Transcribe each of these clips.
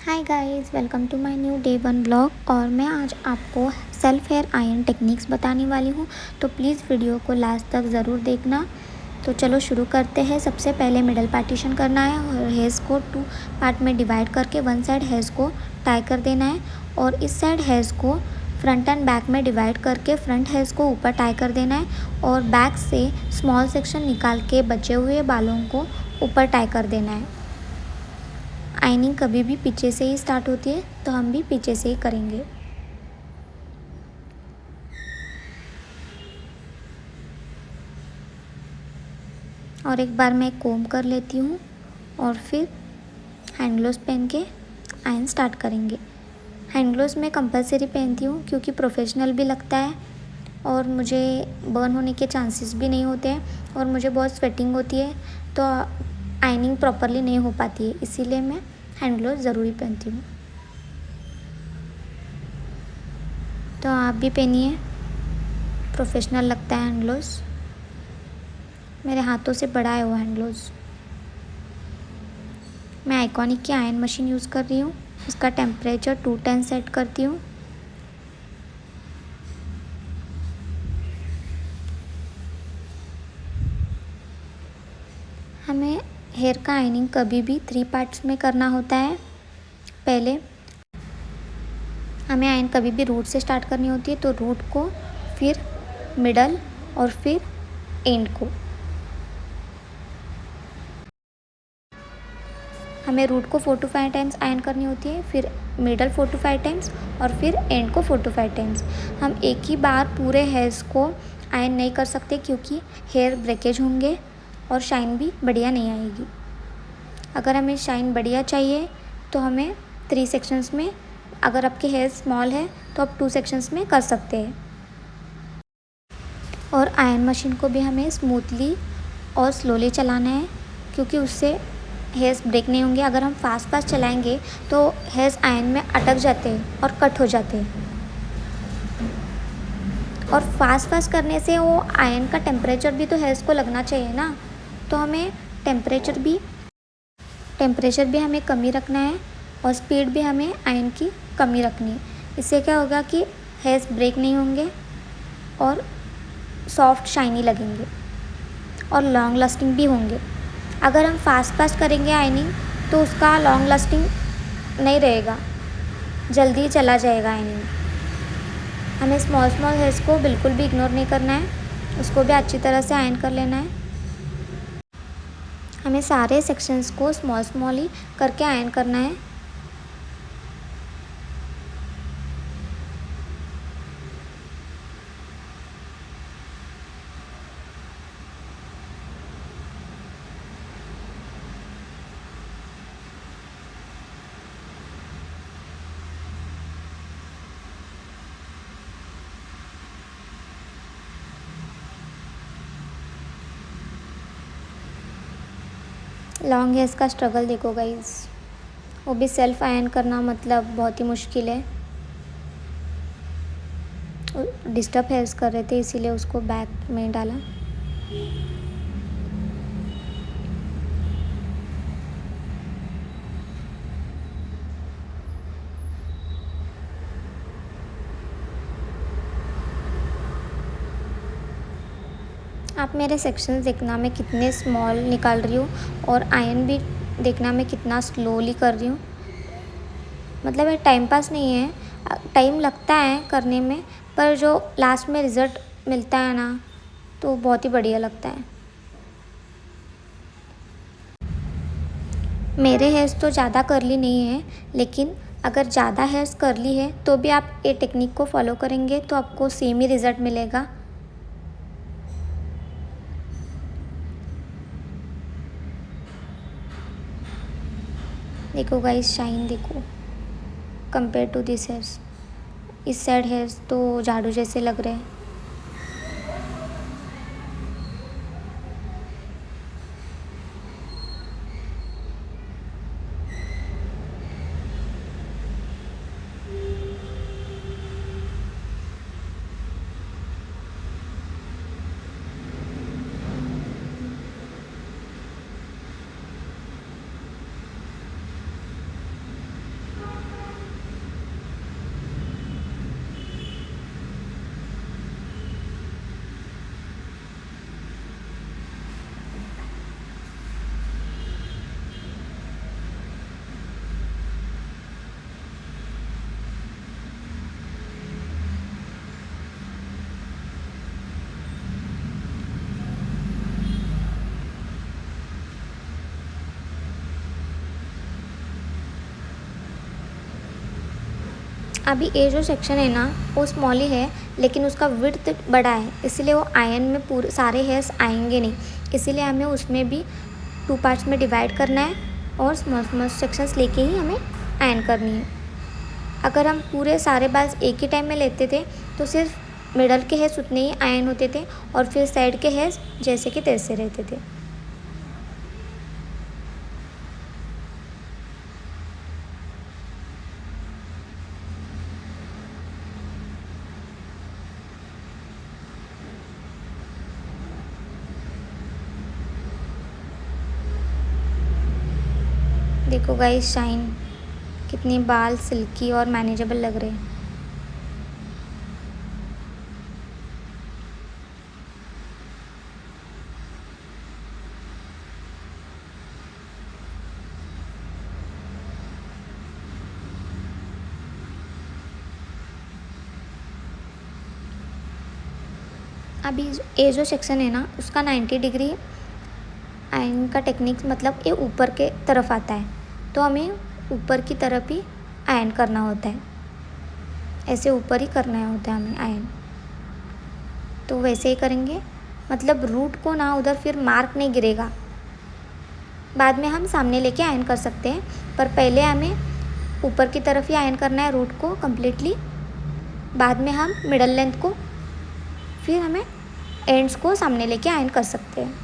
Hi guys, welcome to my new day one blog. और मैं आज आपको सेल्फ हेयर आयरन टेक्निक्स बताने वाली हूँ, तो प्लीज़ वीडियो को लास्ट तक ज़रूर देखना। तो चलो शुरू करते हैं। सबसे पहले मिडल पार्टीशन करना है और हेयर्स को 2 पार्ट में डिवाइड करके वन साइड हेयर्स को टाई कर देना है और इस साइड हेयर्स को फ्रंट एंड बैक में डिवाइड करके फ्रंट हेयर्स को ऊपर टाई कर देना है और बैक से स्मॉल सेक्शन निकाल के बचे हुए बालों को ऊपर टाई कर देना है। आइनिंग कभी भी पीछे से ही स्टार्ट होती है, तो हम भी पीछे से ही करेंगे। और एक बार मैं कोम कर लेती हूँ और फिर हैंड ग्लोव्स पहन के आयरन स्टार्ट करेंगे। हैंड ग्लोव्स मैं कंपलसरी पहनती हूँ क्योंकि प्रोफेशनल भी लगता है और मुझे बर्न होने के चांसेस भी नहीं होते हैं और मुझे बहुत स्वेटिंग होती है, तो आयनिंग प्रॉपरली नहीं हो पाती है, इसीलिए मैं हैंड ग्लोव्स ज़रूरी पहनती हूँ। तो आप भी पहनिए, प्रोफेशनल लगता है हैंड ग्लोव्स। मेरे हाथों से बड़ा है वो हैंड ग्लोव्स। मैं आइकॉनिक की आयरन मशीन यूज़ कर रही हूँ। इसका टेम्परेचर 210 सेट करती हूँ। हमें हेयर का आयनिंग कभी भी 3 पार्ट्स में करना होता है। पहले हमें आयरन कभी भी रूट से स्टार्ट करनी होती है, तो रूट को, फिर मिडल और फिर एंड को। हमें रूट को 4 to 5 टाइम्स आयरन करनी होती है, फिर मिडल 4 to 5 टाइम्स और फिर एंड को 4 to 5 टाइम्स। हम एक ही बार पूरे हेयर्स को आयरन नहीं कर सकते क्योंकि हेयर ब्रेकेज होंगे और शाइन भी बढ़िया नहीं आएगी। अगर हमें शाइन बढ़िया चाहिए तो हमें 3 सेक्शंस में, अगर आपके हेयर स्मॉल है तो आप 2 सेक्शंस में कर सकते हैं। और आयरन मशीन को भी हमें स्मूथली और स्लोली चलाना है क्योंकि उससे हेयर्स ब्रेक नहीं होंगे। अगर हम फास्ट चलाएंगे तो हेयर्स आयरन में अटक जाते हैं और कट हो जाते हैं। और फास्ट करने से वो आयरन का टेम्परेचर भी तो हेयर्स को लगना चाहिए ना, तो हमें टेम्परेचर भी हमें कमी रखना है और स्पीड भी हमें आयरन की कमी रखनी है। इससे क्या होगा कि हेयर्स ब्रेक नहीं होंगे और सॉफ्ट शाइनी लगेंगे और लॉन्ग लास्टिंग भी होंगे। अगर हम फास्ट करेंगे आयनिंग तो उसका लॉन्ग लास्टिंग नहीं रहेगा, जल्दी चला जाएगा आयनिंग। हमें स्मॉल हेयर्स को बिल्कुल भी इग्नोर नहीं करना है, उसको भी अच्छी तरह से आयरन कर लेना है। हमें सारे सेक्शंस को स्मॉल ही करके आयरन करना है। लॉन्ग हेयर्स का स्ट्रगल देखो गाइस, वो भी सेल्फ आयरन करना मतलब बहुत ही मुश्किल है। डिस्टर्ब हेयर्स कर रहे थे इसीलिए उसको बैक में डाला। आप मेरे सेक्शंस देखना मैं कितने स्मॉल निकाल रही हूँ और आयरन भी देखना मैं कितना स्लोली कर रही हूँ। मतलब ये टाइम पास नहीं है, टाइम लगता है करने में, पर जो लास्ट में रिज़ल्ट मिलता है ना, तो बहुत ही बढ़िया लगता है। मेरे हेयर्स तो ज़्यादा कर्ली नहीं है, लेकिन अगर ज़्यादा हेयर्स कर्ली है तो भी आप ये टेक्निक को फॉलो करेंगे तो आपको सेम ही रिज़ल्ट मिलेगा। देखो गाइस, शाइन देखो कंपेयर टू दिस हेयर्स। इस साइड हेयर्स तो झाड़ू जैसे लग रहे हैं। अभी ये जो सेक्शन है ना वो स्मॉल ही है, लेकिन उसका विड्थ बड़ा है, इसलिए वो आयन में पूरे सारे हेयर्स आएंगे नहीं, इसीलिए हमें उसमें भी 2 पार्ट्स में डिवाइड करना है और स्मॉल स्मॉल सेक्शंस लेके ही हमें आयन करनी है। अगर हम पूरे सारे बाल्स एक ही टाइम में लेते थे तो सिर्फ मिडल के हेयर्स उतने ही आयन होते थे और फिर साइड के हेयर्स जैसे कि तैसे रहते थे। देखो गाइस शाइन, कितने बाल सिल्की और मैनेजेबल लग रहे हैं। अभी ये जो सेक्शन है ना उसका 90 डिग्री आयन का टेक्निक, मतलब ये ऊपर के तरफ आता है, तो हमें ऊपर की तरफ ही आयन करना होता है, ऐसे ऊपर ही करना होता है हमें आयन। तो वैसे ही करेंगे, मतलब रूट को ना उधर फिर मार्क नहीं गिरेगा, बाद में हम सामने लेके आयन कर सकते हैं, पर पहले हमें ऊपर की तरफ ही आयन करना है रूट को कम्प्लीटली, बाद में हम मिडल लेंथ को, फिर हमें एंड्स को सामने लेके आयन कर सकते हैं।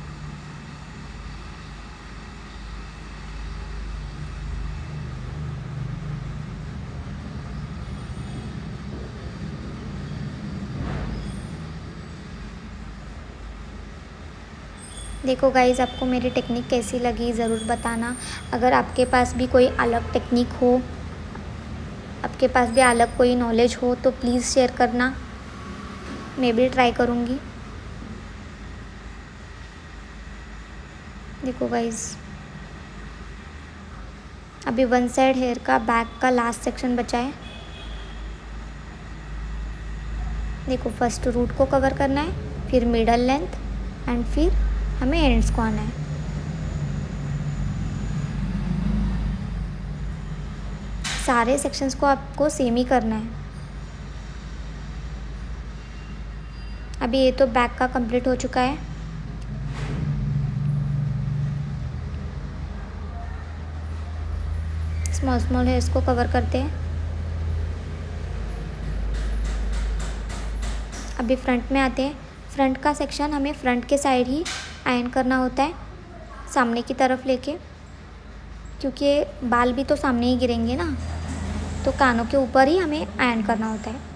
देखो गाइस, आपको मेरी टेक्निक कैसी लगी ज़रूर बताना। अगर आपके पास भी कोई अलग टेक्निक हो, आपके पास भी अलग कोई नॉलेज हो तो प्लीज़ शेयर करना, मैं भी ट्राई करूँगी। देखो गाइस, अभी वन साइड हेयर का बैक का लास्ट सेक्शन बचा है। देखो फर्स्ट रूट को कवर करना है, फिर मिडल लेंथ एंड फिर हमें एंड्स को आना है। सारे सेक्शंस को आपको सेम ही करना है। अभी ये तो बैक का कंप्लीट हो चुका है। स्मॉल स्मॉल हेयर्स को कवर करते हैं। अभी फ्रंट में आते हैं। फ्रंट का सेक्शन हमें फ्रंट के साइड ही आयन करना होता है, सामने की तरफ लेके, क्योंकि बाल भी तो सामने ही गिरेंगे ना, तो कानों के ऊपर ही हमें आयन करना होता है।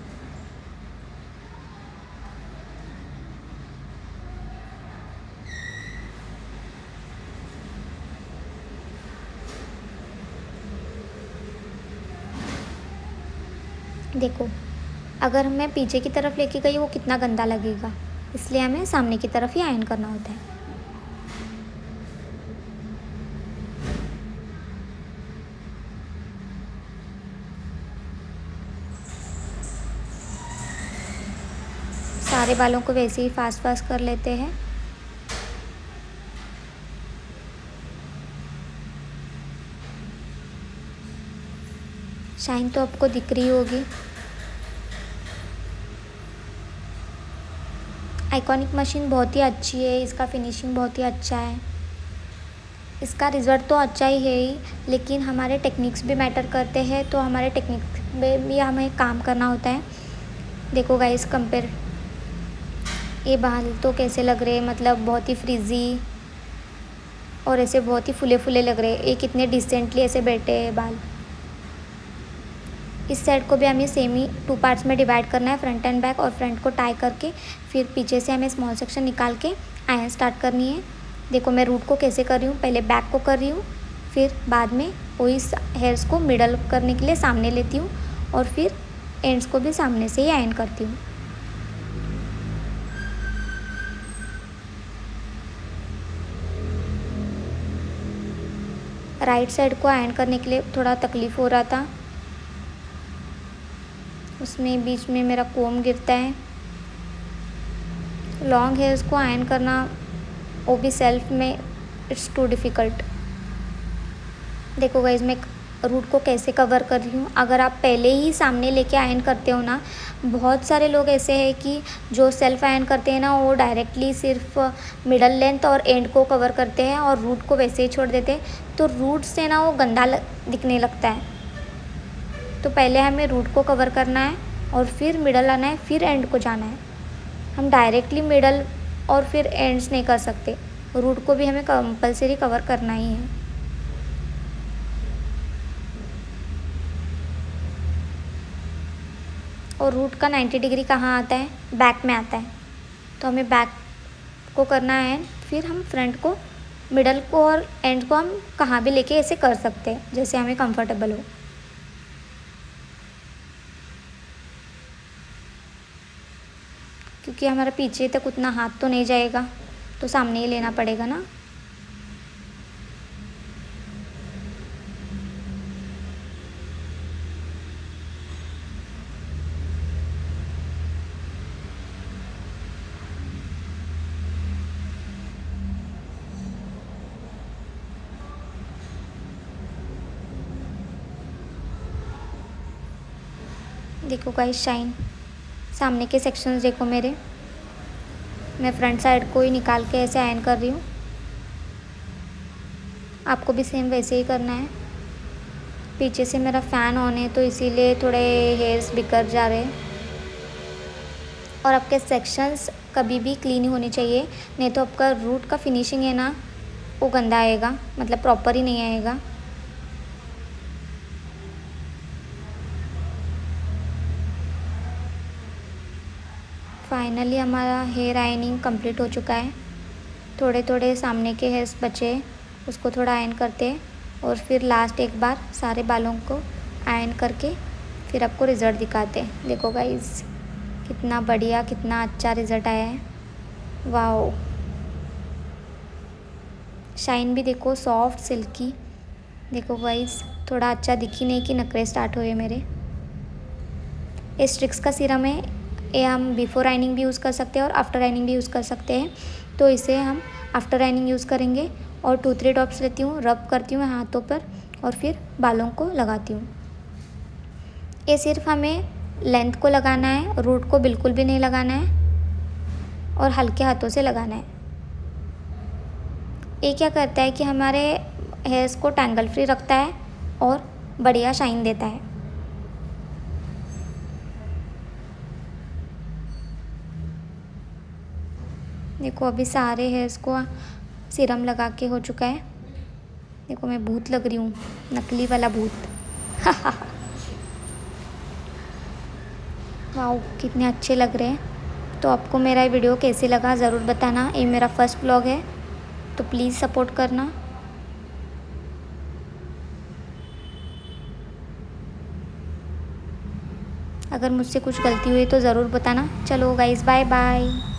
देखो, अगर मैं पीछे की तरफ लेके गई वो कितना गंदा लगेगा, इसलिए हमें सामने की तरफ ही आयन करना होता है। सारे बालों को वैसे ही फास्ट फास्ट कर लेते हैं। शाइन तो आपको दिख रही होगी। आइकॉनिक मशीन बहुत ही अच्छी है, इसका फिनिशिंग बहुत ही अच्छा है, इसका रिज़ल्ट तो अच्छा ही है ही, लेकिन हमारे टेक्निक्स भी मैटर करते हैं, तो हमारे टेक्निक में भी हमें काम करना होता है। देखो गाइस, कंपेयर ये बाल तो कैसे लग रहे हैं, मतलब बहुत ही फ्रीजी और ऐसे बहुत ही फुले फुले लग रहे हैं। ये कितने डिसेंटली ऐसे बैठे हैं बाल। इस साइड को भी हमें सेम ही 2 पार्ट्स में डिवाइड करना है, फ्रंट एंड बैक, और फ्रंट को टाई करके फिर पीछे से हमें स्मॉल सेक्शन निकाल के आयन स्टार्ट करनी है। देखो मैं रूट को कैसे कर रही हूँ, पहले बैक को कर रही हूँ, फिर बाद में वही हेयर्स को मिडल करने के लिए सामने लेती हूँ और फिर एंड्स को भी सामने से ही आयन करती हूँ। राइट साइड को आयन करने के लिए थोड़ा तकलीफ़ हो रहा था, उसमें बीच में मेरा कोम गिरता है। लॉन्ग हेयर्स को आयन करना वो भी सेल्फ में इट्स टू डिफ़िकल्ट। देखो गाइस, मैं रूट को कैसे कवर कर रही हूँ। अगर आप पहले ही सामने लेके आयन करते हो ना, बहुत सारे लोग ऐसे हैं कि जो सेल्फ आयन करते हैं ना, वो डायरेक्टली सिर्फ मिडल लेंथ और एंड को कवर करते हैं और रूट को वैसे ही छोड़ देते हैं, तो रूट से ना वो गंदा दिखने लगता है। तो पहले हमें रूट को कवर करना है और फिर मिडल आना है, फिर एंड को जाना है। हम डायरेक्टली मिडल और फिर एंड्स नहीं कर सकते, रूट को भी हमें कंपलसरी कवर करना ही है। और रूट का 90 डिग्री कहाँ आता है, बैक में आता है, तो हमें बैक को करना है। फिर हम फ्रंट को, मिडल को और एंड को हम कहाँ भी लेके ऐसे कर सकते हैं जैसे हमें कंफर्टेबल हो। क्योंकि हमारा पीछे तक उतना हाथ तो नहीं जाएगा, तो सामने ही लेना पड़ेगा ना। देखो गाइस, शाइन सामने के सेक्शंस देखो मेरे। मैं फ्रंट साइड को ही निकाल के ऐसे आयन कर रही हूँ। आपको भी सेम वैसे ही करना है। पीछे से मेरा फ़ैन ऑन है तो इसीलिए थोड़े हेयर्स बिखर जा रहे हैं। और आपके सेक्शंस कभी भी क्लीन ही होने चाहिए, नहीं तो आपका रूट का फिनिशिंग है ना, वो गंदा आएगा, मतलब प्रॉपर ही नहीं आएगा। फाइनली हमारा हेयर आयनिंग कंप्लीट हो चुका है। थोड़े थोड़े सामने के हेयर्स बचे, उसको थोड़ा आयन करते हैं और फिर लास्ट एक बार सारे बालों को आयन करके फिर आपको रिज़ल्ट दिखाते हैं। देखो गाइस, कितना बढ़िया, कितना अच्छा रिज़ल्ट आया है। वाओ, शाइन भी देखो, सॉफ्ट सिल्की। देखो गाइस, थोड़ा अच्छा दिख ही नहीं कि नखरे स्टार्ट हुए मेरे। ये स्ट्रिक्स का सीरम है, ये हम बिफोर आइनिंग भी यूज़ कर सकते हैं और आफ्टर आइनिंग भी यूज़ कर सकते हैं। तो इसे हम आफ्टर आइनिंग यूज़ करेंगे और 2-3 ड्रॉप्स लेती हूँ, रब करती हूँ हाथों पर और फिर बालों को लगाती हूँ। ये सिर्फ हमें लेंथ को लगाना है, रूट को बिल्कुल भी नहीं लगाना है और हल्के हाथों से लगाना है। ये क्या करता है कि हमारे हेयर्स को टैंगल फ्री रखता है और बढ़िया शाइन देता है। देखो, अभी सारे हेयर्स को सीरम लगा के हो चुका है। देखो, मैं भूत लग रही हूँ, नकली वाला भूत। वाओ, कितने अच्छे लग रहे हैं। तो आपको मेरा ये वीडियो कैसे लगा ज़रूर बताना। ये मेरा फर्स्ट व्लॉग है, तो प्लीज़ सपोर्ट करना। अगर मुझसे कुछ गलती हुई तो ज़रूर बताना। चलो गाइस, बाय बाय।